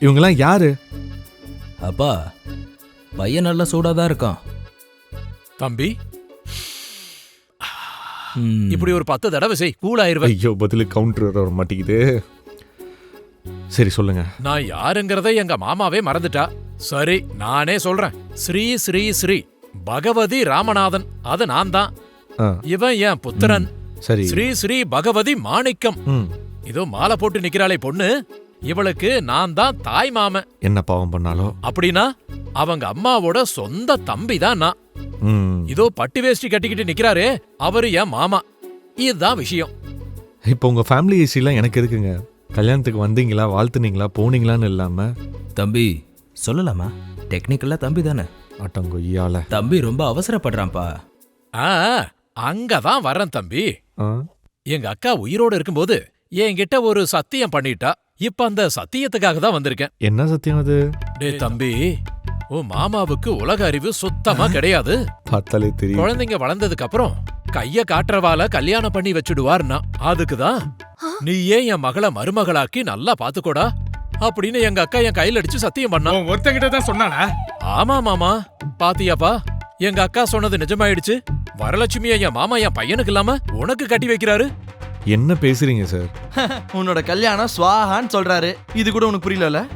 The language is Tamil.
இவங்கெல்லாம் யாரு? அப்பா பையன் நல்லா சூடாதான் இருக்கான். தம்பி இப்படி ஒரு 10 தடவை செய், கூலாயிருவேன். ஐயோ, பதிலு கவுண்டர் வர மாட்டேங்குது. சரி சொல்லுங்க. நான் யாருங்கிறத எங்க மாமாவே மறந்துட்டா. சரி நானே சொல்றேன். ஸ்ரீ ஸ்ரீ ஸ்ரீ பகவதி ராமநாதன், அது நான் தான். இவன் என் புத்திரன். சரி. ஸ்ரீ ஸ்ரீ பகவதி மாணிக்கம். இதோ மாலை போட்டு நிக்கிறாளே பொண்ணு, இவளுக்கு நான் தான் தாய் மாமன். என்ன பாவம் பண்ணாலோ? அப்படின்னா அவங்க அம்மாவோட சொந்த தம்பி தான் நான். இதோ பட்டு வேஷ்டி கட்டிக்கிட்டு நிக்கிறாரே, அவரு என் மாமா. இதுதான் விஷயம். இப்போ உங்க ஃபேமிலி ஹிஸ்டரிலாம் எனக்கு எதுக்குங்க? கல்யாணத்துக்கு வந்தீங்களா, வாழ்த்துனீங்களா, போனீங்களான்னு இல்லாம. தம்பி சொல்லலாமா? டெக்னிக்கலா தம்பி தானே. அட்டங்கொய்யால தம்பி ரொம்ப அவசரப்படுறான்ப்பா. அங்கதான் வரேன் தம்பி. எங்க அக்கா உயிரோட இருக்கும்போது என்கிட்ட ஒரு சத்தியம் பண்ணிட்டா. இப்ப அந்த சத்தியத்துக்காக தான் வந்திருக்கேன். என்ன சத்தியம் அது? டே தம்பி, உன் மாமாவுக்கு உலக அறிவு சுத்தமா கிடையாது. பார்த்தாலே தெரியும். குழந்தைங்க வளர்ந்ததுக்கு அப்புறம் கைய காட்டுறவால கல்யாணம் பண்ணி வச்சுடுவார்னா, அதுக்குதான் நீயே என் மகளை மருமகளாக்கி நல்லா பாத்துக்கோடா அப்படின்னு எங்க அக்கா என் கையில அடிச்சு சத்தியம் பண்ணா. ஒருத்தங்கிட்ட தான் சொன்னானா? ஆமா மாமா, பாத்தியாப்பா, எங்க அக்கா சொன்னது நிஜமாயிடுச்சு. வரலட்சுமிய என் மாமா என் பையனுக்கு இல்லாம உனக்கு கட்டி வைக்கிறாரு. என்ன பேசுறீங்க சார்? உன்னோட கல்யாணம் ஸ்வாஹான்னு சொல்றாரு. இது கூட உனக்கு புரியல?